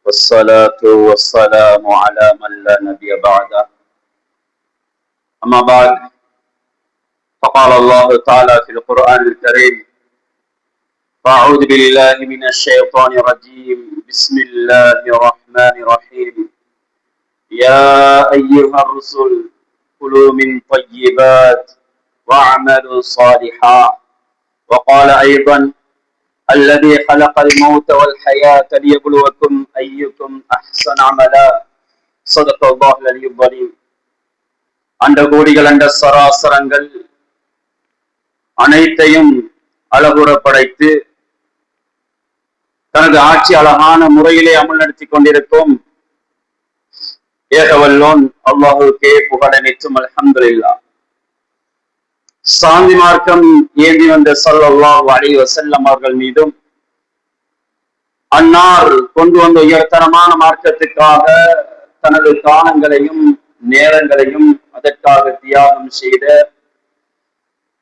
والصلاة والسلام على من لا نبي بعده. أما بعد، فقال الله تعالى في القرآن الكريم: أعوذ بالله من الشيطان الرجيم، بسم الله الرحمن الرحيم. يا أيها الرسل كلوا من طيبات واعملوا صالحا. وقال أيضا: الذي خلق الموت والحياة ليبلوكم أيكم أحسن عملا. صدق الله العلي العظيم. அண்ட கோடிகள் அண்ட சராசரங்கள் அனைத்தையும் அழகுற படைத்து தனது ஆட்சி அழகான முறையிலே அமல் நடத்தி கொண்டிருக்கும் ஏகவல்லோன் அல்லாஹுக்கே புகழ நிற்றும் அல்ஹம்துலில்லாஹ். சாந்தி மார்க்கம் ஏந்தி வந்த ஸல்லல்லாஹு அலைஹி வஸல்லம் அவர்கள் மீதும், அன்னார் கொண்டு வந்த உயர்தரமான மார்க்கத்துக்காக தனது காலங்களையும் நேரங்களையும் அதற்காக தியாகம் செய்த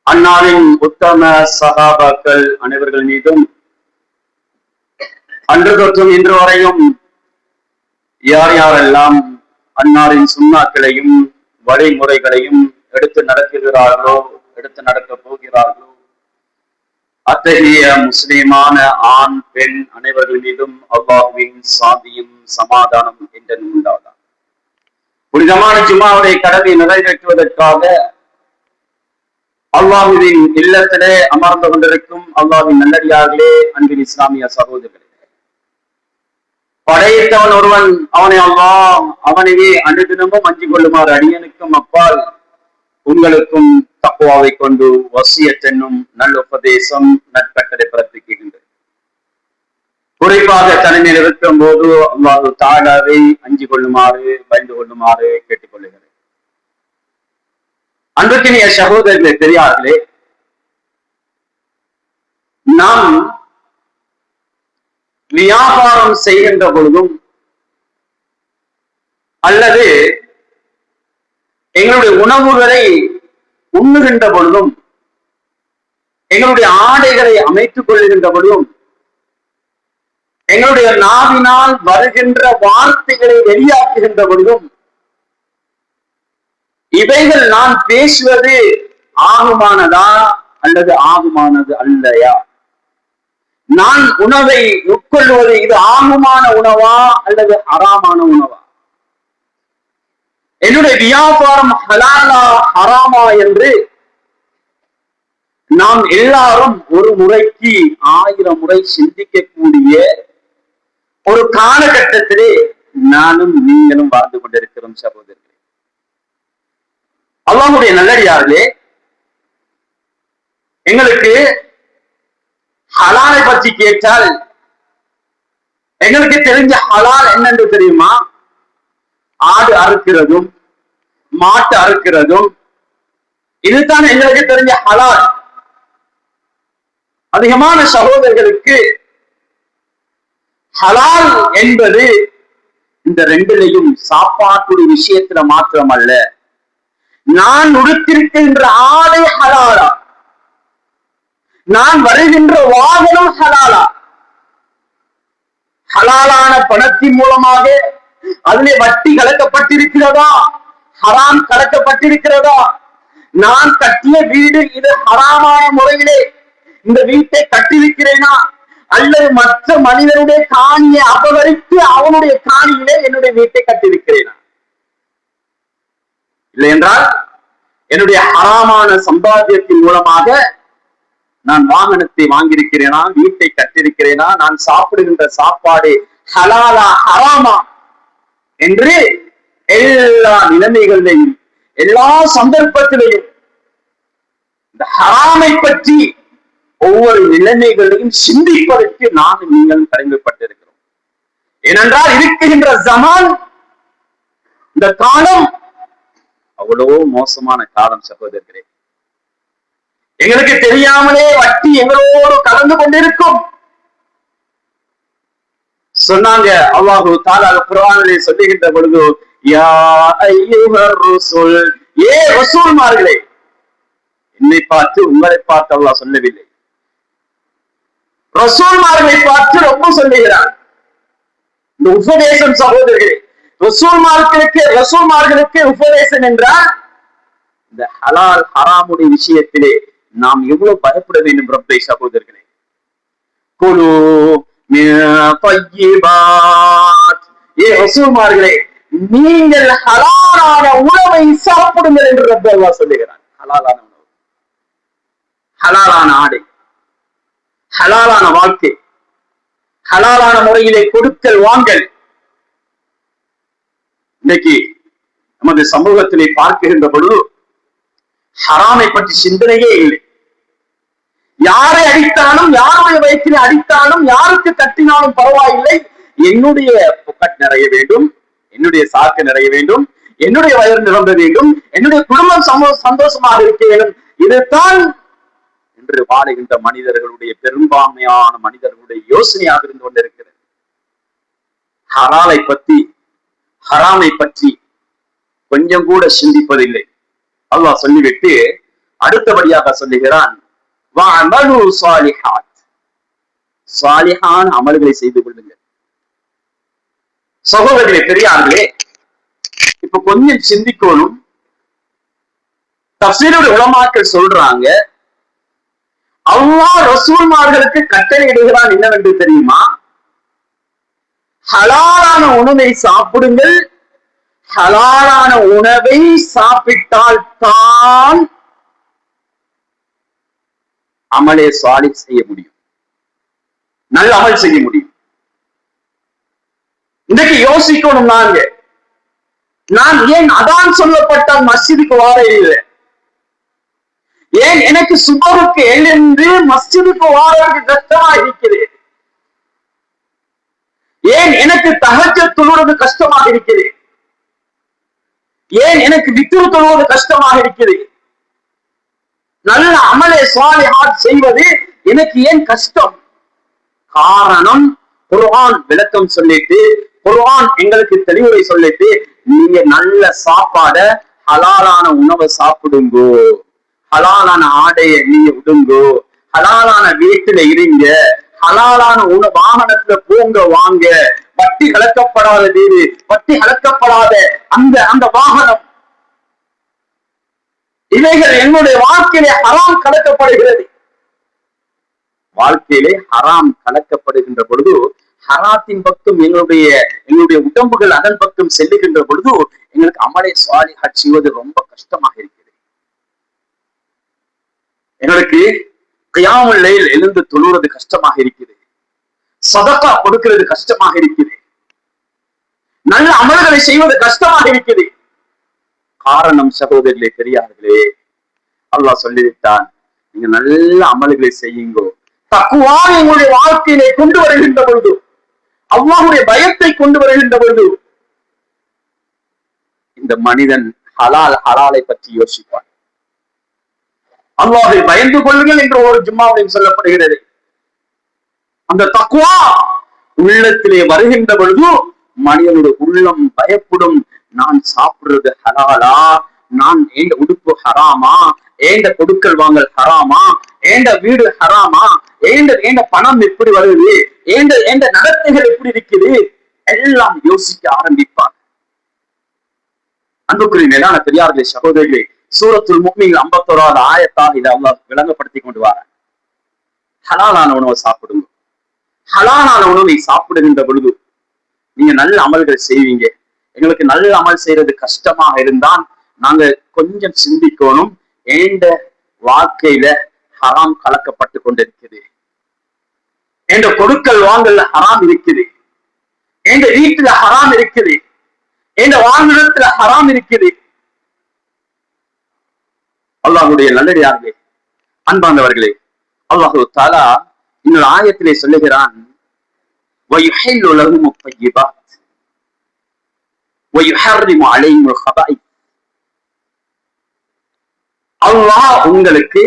அன்னாரின் உத்தம சஹாபாக்கள் அனைவர்கள் மீதும், அன்று தொற்றும் இன்று வரையும் யார் யாரெல்லாம் அன்னாரின் சுன்னாக்களையும் வழிமுறைகளையும் எடுத்து நடக்குகிறார்களோ, எடுத்து நடக்க போகிறார்களோ, அத்தகைய முஸ்லிமான ஆண் பெண் அனைவர்கள் மீதும் அல்லாஹ்வின் சாந்தியும் சமாதானம் என்றும் உண்டாவதாக. புனிதமான ஜும்மாவுடைய கடமை நிறைவேற்றுவதற்காக அல்லாஹ்வின் இல்லத்திலே அமர்ந்து கொண்டிருக்கும் அல்லாஹ்வின் நல்லடியார்களே, அன்பின் இஸ்லாமிய சகோதரர்களே, படைத்தவன் ஒருவன், அவனை அல்லாஹ் அவனையே அனுதினமும் அஞ்சிக் கொள்ளுமாறு அடியனுக்கும் அப்பால் உங்களுக்கும் தக்வாவை கொண்டு வசியத் என்னும் நல்லுபதேசம் நற்கட்டளை பிறப்பிக்கின்றது. குறிப்பாக தனிமையில் இருக்கும் போது அல்லாஹ் தஆலாவை அஞ்சிக் கொள்ளுமாறு பயந்து கொள்ளுமாறு கேட்டுக்கொள்ளுகிறேன். அன்பிற்கினிய சகோதரர்களே, பெரியார்களே, நாம் வியாபாரம் செய்கின்ற பொழுதும் அல்லது எங்களுடைய உணவுகளை உண்ணுகின்ற பொழுதும், எங்களுடைய ஆடைகளை அமைத்துக் கொள்ளுகின்ற பொழுதும், எங்களுடைய நாவினால் வருகின்ற வார்த்தைகளை வெளியாக்குகின்ற பொழுதும், இவைகள் நான் பேசுவது ஆகுமானதா அல்லது ஆகுமானது அல்லையா? நான் உணவை உட்கொள்வது இது ஆகுமான உணவா அல்லது ஹராமான உணவா? என்னுடைய வியாபாரம் ஹலாலா ஹராமா என்று நாம் எல்லாரும் ஒரு முறைக்கு 1000 முறை சிந்திக்கக்கூடிய ஒரு காலகட்டத்திலே நானும் நீங்களும் வாழ்ந்து கொண்டிருக்கிறோம் சகோதரர்களே. அல்லாஹ்வுடைய நல்லடியார்களே, எங்களுக்கு ஹலாலை பற்றி கேட்டால் எங்களுக்கு தெரிஞ்ச ஹலால் என்னென்று தெரியுமா? ஆடு அறுக்கிறதும் மாட்டு அறுக்கிறதும், இதுதான் எங்களுக்கு தெரிஞ்ச ஹலால். அதிகமான சகோதரர்களுக்கு ஹலால் என்பது இந்த ரெண்டிலையும் சாப்பாட்டுடைய விஷயத்துல மாத்திரம் அல்ல, நான் உடுத்திருக்கின்ற ஆடை ஹலாலா, நான் வருகின்ற வாகனம் ஹலாலா, ஹலாலான பணத்தின் மூலமாக அதிலே வட்டி கலக்கப்பட்டிருக்கிறதா, ஹராம் கலக்கப்பட்டிருக்கிறதா, நான் கட்டிய வீடு இது ஹராமான முறையிலே இந்த வீட்டை கட்டியிருக்கிறேனா அல்லது மற்ற மனிதனுடைய காணியை அபகரித்து அவனுடைய காணியிலே என்னுடைய வீட்டை கட்டியிருக்கிறேனா? இல்லை என்றால் என்னுடைய ஹராமான சம்பாத்தியத்தின் மூலமாக நான் வாகனத்தை வாங்கியிருக்கிறேனா, வீட்டை கட்டியிருக்கிறேனா, நான் சாப்பிடுகின்ற சாப்பாடு ஹலாலா ஹராமா என்று எல்லா நிலைமைகளிலையும் எல்லா சந்தர்ப்பத்திலையும் இந்த ஹராமை பற்றி ஒவ்வொரு நிலைமைகளையும் சிந்திப்பதற்கு நான் நீங்கள் கடமைப்பட்டிருக்கிறோம். ஏனென்றால் இருக்குகின்ற ஜமான், இந்த காலம் அவ்வளோ மோசமான காலம் சகோதரர்களே. எங்களுக்கு தெரியாமலே வட்டி எங்களோடு கலந்து கொண்டிருக்கும். சொன்னாங்க அல்லாஹு தஆலா குர்ஆனிலே சொல்லுகின்ற பொழுது, யா அய்யுஹர் ரசூல், ஏ ரசூல்மார்களே. என்னை பார்த்து உங்களை பார்த்து அல்லாஹ் சொல்லவில்லை, ரசூல்மார்களை பார்த்து ரொம்ப சொல்லுகிறார். உபதேசம் சகோதரர்களே, ரசூல்மார்களுக்கு உபதேசம் என்றால் இந்த ஹலால் ஹராமுடைய விஷயத்திலே நாம் எவ்வளவு பயப்பட வேண்டும் ரப்பை சகோதரர்களே. குலு மின் தய்யிபாத், ஏ ரசூல்மார்களே நீங்கள் ஹலாலான உணவை சாப்பிடுங்கள் என்று ரப்ப அல்லாஹ் சொல்லுகிறார். ஹலாலான உணவு, ஹலாலான ஆடை, ஹலாலான வாழ்க்கை, ஹலாலான முறையிலே கொடுக்கல் வாங்கல். இன்னைக்கு நமது சமூகத்திலே பார்க்கின்ற பொழுது ஹராமை பற்றி சிந்தனையே இல்லை. யாரை அடித்தாலும், யாருடைய வயிற்றிலே அடித்தாலும், யாருக்கு தட்டினாலும் பரவாயில்லை, என்னுடைய பொக்கட் நிறைய வேண்டும், என்னுடைய சாக்கு நிறைய வேண்டும், என்னுடைய வயிறு நிரம்ப வேண்டும், என்னுடைய குடும்பம் சந்தோஷமாக இருக்க வேண்டும். இதுதான் என்று வாழுகின்ற மனிதர்களுடைய பெரும்பான்மையான மனிதர்களுடைய யோசனையாக இருந்து கொண்டிருக்கிறது. ஹராமை பற்றி கொஞ்சம் கூட சிந்திப்பதில்லை. அல்லாஹ் சொல்லிவிட்டு அடுத்தபடியாக சொல்லுகிறான், சாலிஹான அமல்களை செய்து கொள்ளுங்கள். சகோதரர்களே, பெரியார்களே, இப்ப கொஞ்சம் சிந்திக்கணும். தஃசீருல் உலமாக்கள் சொல்றாங்க, அல்லாஹ் ரசூல்மார்களுக்கு கட்டளை இடுகிறான் என்னவென்று தெரியுமா? ஹலாலான உணவை சாப்பிடுங்கள். ஹலாலான உணவை சாப்பிட்டால் தான் அமலே சாலி செய்ய முடியும், நல்ல அமல் செய்ய முடியும். இன்றைக்கு யோசிக்கணும், நான் ஏன் அதான் சொல்லப்பட்டால் மஸ்ஜிதுக்கு வார இல்லை? ஏன் எனக்கு சுபருக்கு எழுந்து மஸ்ஜிதுக்கு வாரதுக்கு கஷ்டமா இருக்கிறது? ஏன் எனக்கு தஹஜ்ஜத் தொழுவது கஷ்டமாக இருக்கிறது? ஏன் எனக்கு வித்ர் தொழுவது கஷ்டமாக இருக்கிறது? நல்ல அமலே சாலிஹாத் செய்வது எனக்கு ஏன் கஷ்டம்? காரணம், குர்ஆன் விளக்கம் சொல்லிட்டு, குர்ஆன் எங்களுக்கு தெளிவுரை சொல்லிட்டு, நீங்க நல்ல சாப்பாட, ஹலாலான உணவை சாப்பிடுங்கோ, ஹலாலான ஆடைய நீங்க விடுங்கோ, ஹலாலான வீட்டுல இருங்க, ஹலாலான வாகனத்துல போங்க வாங்க, வட்டி கலக்கப்படாத வீடு, வட்டி கலக்கப்படாத அந்த வாகனம், இவைகள் என்னுடைய வாழ்க்கையிலே ஹராம் கலக்கப்படுகிறது. வாழ்க்கையிலே ஹராம் கலக்கப்படுகின்ற பொழுது, ஹராத்தின் பக்கம் எங்களுடைய உடம்புகள் அதன் பக்கம் செல்லுகின்ற பொழுது எங்களுக்கு அமலே சாலிஹாத் செய்வது ரொம்ப கஷ்டமாக இருக்கிறது. எங்களுக்கு கியாமுல் லைல் எழுந்து தொழுவது கஷ்டமாக இருக்குது, சதகா கொடுக்கிறது கஷ்டமாக இருக்குது, நல்ல அமல்களை செய்வது கஷ்டமாக இருக்குது. காரணம் சகோதரர்களே, பெரியார்களே, அல்லாஹ் சொல்லிவிட்டான், நீங்க நல்ல அமல்களை செய்யுங்கோ. தக்குவா எங்களுடைய வாழ்க்கையிலே கொண்டு வருகின்ற பொழுது, அல்லாஹ்வுடைய பயத்தை கொண்டு வருகின்ற பொழுது, இந்த மனிதன் ஹலாலை பற்றி யோசிப்பான். அல்லாஹ்வை பயந்து கொள்ளுங்கள் என்று ஒரு ஜும்மாவிலும் சொல்லப்படுகிறது. அந்த தக்குவா உள்ளத்திலே வருகின்ற பொழுது மனிதனுடைய உள்ளம் பயப்படும். நான் சாப்பிடுறது ஹலாலா? நான் ஏண்ட உடுப்பு ஹராமா? ஏண்ட கொடுக்கல் வாங்கல் ஹராமா? ஏண்ட வீடு ஹராமா? ஏண்ட பணம் எப்படி வருது? ஏண்ட நடத்தைகள் எப்படி இருக்குது? எல்லாம் யோசிக்க ஆரம்பிப்பார். அன்புக்குரிய மேலான பெரியார்களே, சகோதரிகளே, சூரத்துல் முஃமின் 51வது ஆயத்தாக இதை அல்லாஹ் விளங்கப்படுத்தி கொண்டு வர, ஹலாலான உணவை சாப்பிடுங்க. ஹலாலான உணவை சாப்பிடுகின்ற பொழுது நீங்க நல்ல அமல்கள் செய்வீங்க. எங்களுக்கு நல்ல அமல் செய்யறது கஷ்டமாக இருந்தால் நாங்க கொஞ்சம் சிந்திக்கணும். ஏண்ட வாழ்க்கையில ஹராம் கலக்கப்பட்டு கொண்டிருக்குது, ஏண்ட கொடுக்கல் வாங்கல்ல ஹராம் இருக்குது, ஏண்ட வீட்டுல ஹராம் இருக்குது, ஏண்ட வாகனத்துல ஹராம் இருக்குது. அல்லாஹ்வுடைய நல்லடியார்களே, அன்பானவர்களே, அல்லாஹு தஆலா இன்னொரு ஆயத்திலே சொல்லுகிறான், வயுஹில்லு லஹும் அத்-தய்யிபாத் வயுஹர்ரிமு அலைஹிமுல் ஹபாயித். அல்லாஹ் உங்களுக்கு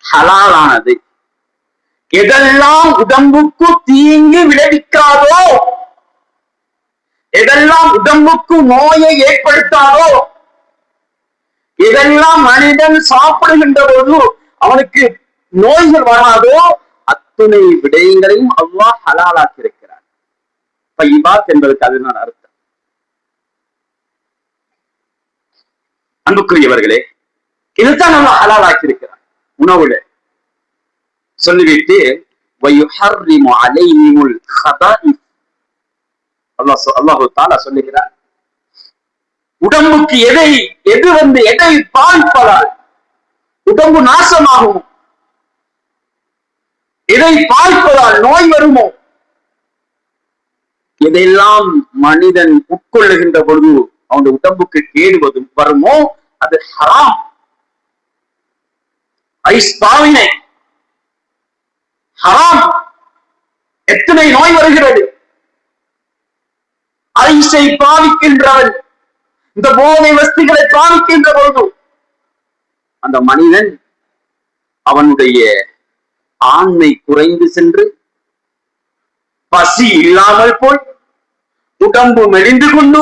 ஹலாலானது, எதெல்லாம் உடம்புக்கு தீங்கு விளைவிக்காதோ, எதெல்லாம் உடம்புக்கு நோயை ஏற்படுத்தாதோ, எதெல்லாம் மனிதன் சாப்பிடுகின்ற போது அவனுக்கு நோய்கள் வராதோ, அத்துணை விடயங்களையும் அல்லாஹ் ஹலாலாக்கி இருக்கிறார். பையிபாத் என்பதற்கு அதுதான் அர்த்தம். அன்புக்குரியவர்களே, இதுதான் நம்ம ஹலால் ஆக்கியிருக்கிறார் உணவுல. சொல்லிவிட்டு அல்லாஹு தஆலா சொல்லுகிறார், உடம்புக்கு எதை பாவிப்பதால் உடம்பு நாசமாகும், எதை பாவிப்பதால் நோய் வருமோ, எதையெல்லாம் மனிதன் உட்கொள்ளுகின்ற பொழுது அவனுடைய உடம்புக்கு கேடு வருமோ அது ஹராம். ஐஸ் பாவினை ஹராம். எத்தனை நோய் வருகிறது. ஐஸை பாவிக்கின்றவன், இந்த போதை வஸ்துகளை பாவிக்கின்ற பொழுது அந்த மனிதன் அவனுடைய ஆண்மை குறைந்து சென்று பசி இல்லாமல் போய் உடம்பு மெலிந்து கொண்டு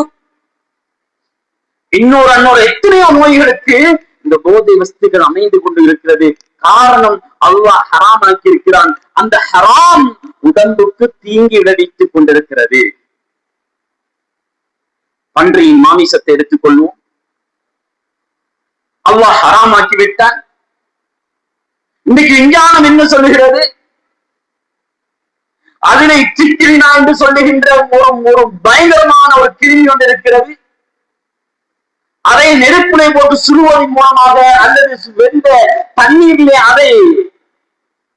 இன்னொரு எத்தனையோ நோய்களுக்கு இந்த போதை வஸ்துகள் அமைந்து கொண்டு இருக்கிறது. காரணம் அல்லாஹ் ஹராம் ஆக்கி இருக்கிறான். அந்த ஹராம் உடம்புக்கு தீங்கி விளைவித்துக் கொண்டிருக்கிறது. பன்றியின் மாமிசத்தை எடுத்துக்கொள்வோம், அல்லாஹ் ஹராம் ஆக்கிவிட்டான். இன்றைக்கு விஞ்ஞானம் என்ன சொல்லுகிறது? அதனை சிக்கிரினா என்று சொல்லுகின்ற ஒரு பயங்கரமான ஒரு கிருமி ஒன்று இருக்கிறது. அதை நெருப்பிலை போட்டு சுடுவதன் மூலமாக அல்லது வெந்த தண்ணீரிலே அதை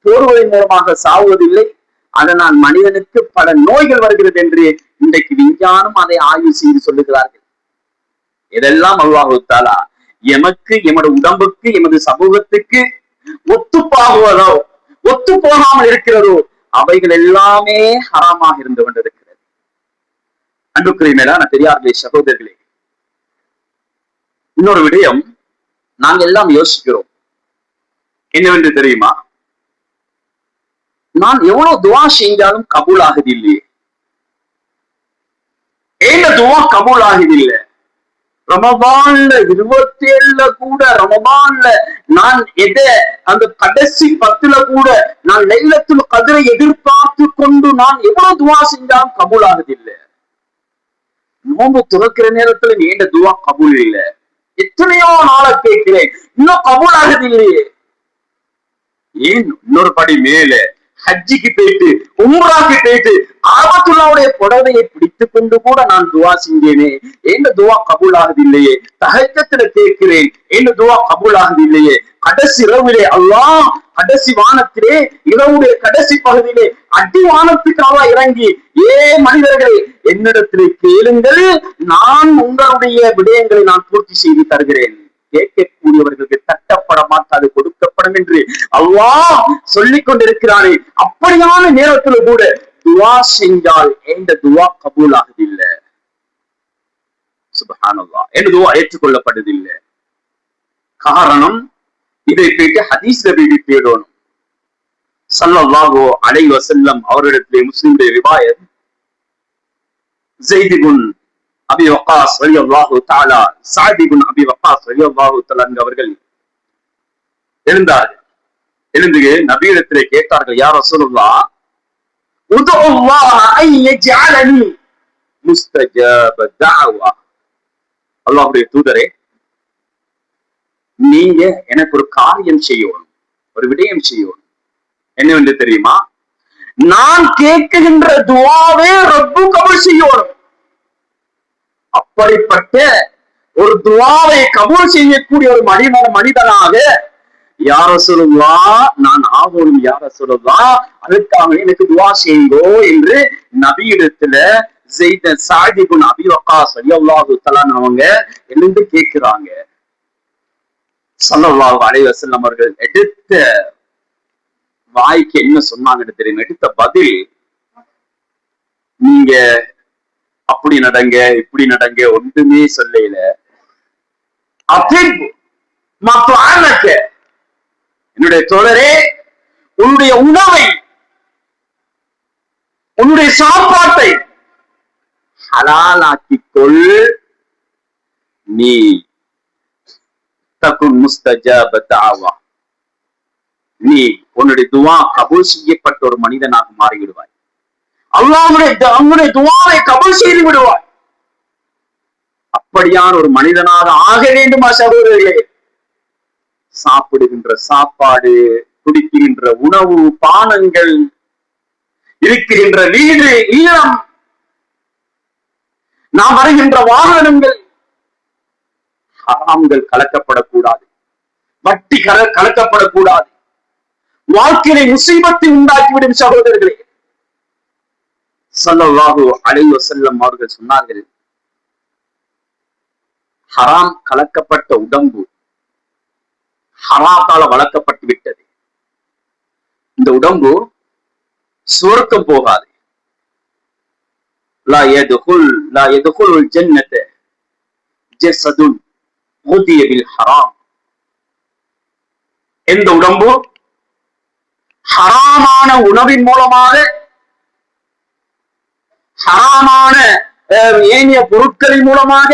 போடுவதன் மூலமாக சாவுவதில்லை. அதனால் மனிதனுக்கு பல நோய்கள் வருகிறது என்று இன்றைக்கு விஞ்ஞானம் அதை ஆய்வு செய்து சொல்லுகிறார்கள். இதெல்லாம் அல்லாஹ் தஆலா எமக்கு, எமது உடம்புக்கு, எமது சமூகத்துக்கு ஒத்துப்பாகுவதோ ஒத்து போகாமல் இருக்கிறதோ அவைகள் எல்லாமே ஹராமாக இருந்து கொண்டிருக்கிறது. அன்புக்குரிய மேலான பெரியார்களே, சகோதரர்களே, இன்னொரு விடயம் நாங்கள் எல்லாம் யோசிக்கிறோம். என்னவென்று தெரியுமா? நான் எவ்வளவு துவா செஞ்சாலும் கபூல் ஆகுது இல்லையே. ஏன் துவா கபூல் ஆகுது இல்லை? ரமபான்ல 27 கூட, ரமபான்ல நான் அந்த கடைசி 10 கூட நான் லைலத்துல் கத்ரை எதிர்பார்த்து கொண்டு நான் எவ்வளவு துவா செஞ்சாலும் கபூல் ஆகுது இல்லை. நோன்பு துறக்கிற நேரத்துல நீண்ட துவா கபூல் இல்லை. எத்தனையோ நாளை கேட்கிறேன், இன்னும் கபூல் ஆகுது இல்லையே. ஏன்? இன்னொரு படி மேல ஹஜ்ஜிக்கு போயிட்டு உம்ராக்கு போயிட்டு காபத்துல்லாவுடைய புடவையை பிடித்துக் கொண்டு கூட நான் துவா செஞ்சேனே, என்ன துவா கபூல் ஆகுது இல்லையே. தஹஜ்ஜத்துல கேட்கிறேன், என்ன துவா கபூல் ஆகுது இல்லையே. கடைசி இரவிலே அல்லாஹ் கடைசி வானத்திலே இரவுடைய கடைசி பகுதியிலே அடிவானத்துக்காக இறங்கி, மனிதர்களே என்னிடத்திலே கேளுங்கள், நான் உங்களுடைய விடயங்களை நான் பூர்த்தி செய்து தருகிறேன். கேட்கக்கூடியவர்களுக்கு தட்டப்பட மாட்டாது, கொடுக்கப்படும் என்று அல்லாஹ் சொல்லிக் கொண்டிருக்கிறானே. அப்படியான நேரத்துல கூட துவா செஞ்சால் எந்த துவா கபூல் ஆகுதில்லை. சுப்ஹானல்லாஹ், எந்த துவா ஏற்றுக்கொள்ளப்படுவதில்லை. காரணம், இதை போயிட்டு ஹதீஸ்ல போய் தேடணும். ஸல்லல்லாஹு அலைஹி வஸல்லம் அவரிடத்திலே முஸ்லிமுடைய ரிவாயத், ஸைத் இப்னு அபி வக்காஸ் ரலியல்லாஹு தஆலா, ஸஅத் இப்னு அபி வக்காஸ் ரலியல்லாஹு தஆலா அவர்கள் எழுந்தார்கள். எழுந்து நபியிடத்திலே கேட்டார்கள், யா ரசூலுல்லாஹ், உதுல்லாஹ அன் யஜ்அலனி முஸ்தஜாப தஅவா. அல்லாஹ்வுடைய தூதரே, நீங்க எனக்கு ஒரு காரியம் செய்யணும், ஒரு விடயம் செய்யணும். என்னவென்று தெரியுமா? நான் கேட்கின்ற துஆவே ரப்பு கபூல் செய்யணும். அப்படிப்பட்ட ஒரு துஆவை கபூல் செய்யக்கூடிய ஒரு மனிதனாக யா ரசூலுல்லாஹ் நான் ஆகணும், யா ரசூலுல்லாஹ் அதுக்காக எனக்கு துஆ செய்யுங்கோ என்று நபியிடத்துல ஸஅத் இப்னு அபி வக்காஸ் ரலியல்லாஹு தஆலா அவங்க எழுந்து கேட்கிறாங்க. ஸல்லல்லாஹு அலைஹி வஸல்லம் அவர்கள் எடுத்த வாய்க்கு என்ன சொன்னாங்கன்னு தெரியும்? எடுத்த பதில், நீங்க அப்படி நடங்க இப்படி நடங்க ஒன்றுமே சொல்லல. என்னுடைய தோழரே, உன்னுடைய உணவை, உன்னுடைய சாப்பாட்டை ஹலாலாக்கிக்கொள், நீ தகுன் முஸ்தஜாப தஅவா, நீ உன்னுடைய துஆ கபூல் செய்யப்பட்ட ஒரு மனிதனாக மாறிவிடுவாய். அல்லாஹ்வுடைய துஆவை கபூல் செய்து விடுவார். அப்படியான ஒரு மனிதனாக ஆக வேண்டுமா சகோதரர்களே? சாப்பிடுகின்ற சாப்பாடு, குடிக்கின்ற உணவு, பானங்கள், இருக்கின்ற வீடு, ஈரம், நாம் வருகின்ற வாகனங்கள், ஹராம்கள் கலக்கப்படக்கூடாது, வட்டி கலக்கப்படக்கூடாது. வாழ்க்கையை முசீபத்தை உண்டாக்கிவிடும் சகோதரர்களே. ஸல்லல்லாஹு அலைஹி வஸல்லம் அவர்கள் சொன்னார்கள், ஹராம் கலக்கப்பட்ட உடம்பு ஹராத்தால வளர்க்கப்பட்டு விட்டது. இந்த உடம்பு சுவர்க்கம் போகாது. லா யதுகுலுல் ஜன்னத ஜஸதுன் உதிய பில் ஹராம். இந்த உடம்பு ஹராமான உணவின் மூலமாக, ஹராமான ஏனைய பொருட்களின் மூலமாக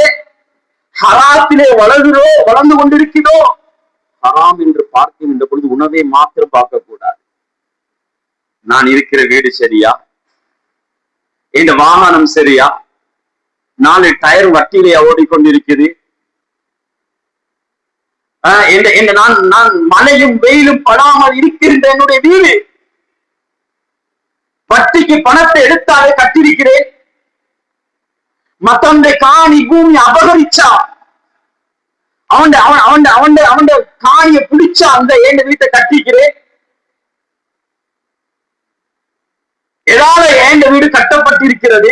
ஹராத்திலே வளர்ந்து கொண்டிருக்கிறதோ, ஹராம் என்று பார்க்கின்ற பொழுது உணவை மாத்திரம் பார்க்கக்கூடாது. நான் இருக்கிற வீடு சரியா, இந்த வாகனம் சரியா, 4 டயர் வட்டியிலே ஓடிக்கொண்டிருக்குது, நான் மழையும் வெயிலும் படாமல் இருக்கின்ற என்னுடைய வீடு, வட்டிக்கு பணத்தை எடுத்தாலே கட்டிருக்கிறேன், மத்தவனுடைய காணி பூமி அபகரிச்சா அவன் காணியை பிடிச்சா அந்த என் வீட்டை கட்டிக்கிறேன், ஏதாவது என் வீடு கட்டப்பட்டிருக்கிறது,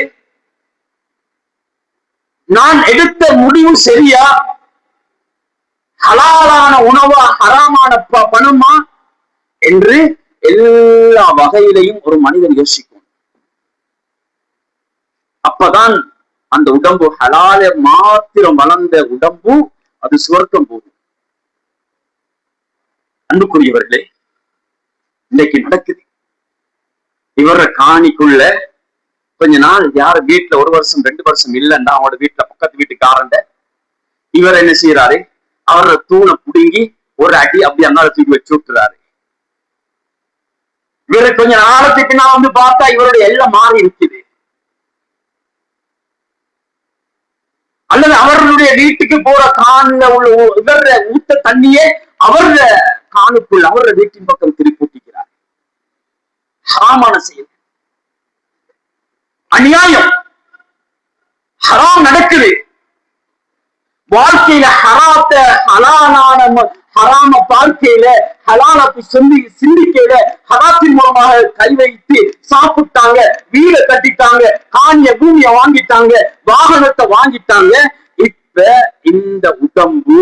நான் எடுத்த முடிவு சரியா, ஹலாலான உணவா ஹராமான பணமா என்று எல்லா வகையிலையும் ஒரு மனிதன் யோசிக்கும். அப்பதான் அந்த உடம்பு ஹலால மாத்திரம் வளர்ந்த உடம்பு அது சுவர்க்கம் போகும். அன்புக்குரியவர்களே, இன்னைக்கு நடக்குது. இவர காணிக்குள்ள கொஞ்ச நாள் யார் வீட்டுல 1 வருஷம் 2 வருஷம் இல்லைன்னா அவனோட வீட்டுல பக்கத்து வீட்டுக்காரண்ட இவர் என்ன செய்யறாரு, அவரோட தூணை புடுங்கி ஒரு அடி அப்படி அங்கால தூக்கி வச்சு விட்டுறாரு. இவரை கொஞ்ச நாளத்துக்கு நான் வந்து பார்த்தா இவருடைய எல்லாம் மாறி இருக்குது. அல்லது அவர்களுடைய வீட்டுக்கு போற கான்ல உள்ள இவர ஊத்த தண்ணியே அவர காணுக்குள்ள அவர வீட்டின் பக்கம் திருப்பூட்டிக்கிறார். ஹராமான செயல், அநியாயம், ஹராம் நடக்குது. வாழ்க்கையில ஹராத்த ஹலாலான ஹராம பார்க்கையில ஹலாலத்தை சிந்திக்கையில ஹராத்தின் மூலமாக கை வைத்து சாப்பிட்டாங்க, வீடை கட்டிட்டாங்க, காணிய பூமியை வாங்கிட்டாங்க, வாகனத்தை வாங்கிட்டாங்க. இப்ப இந்த உடம்பு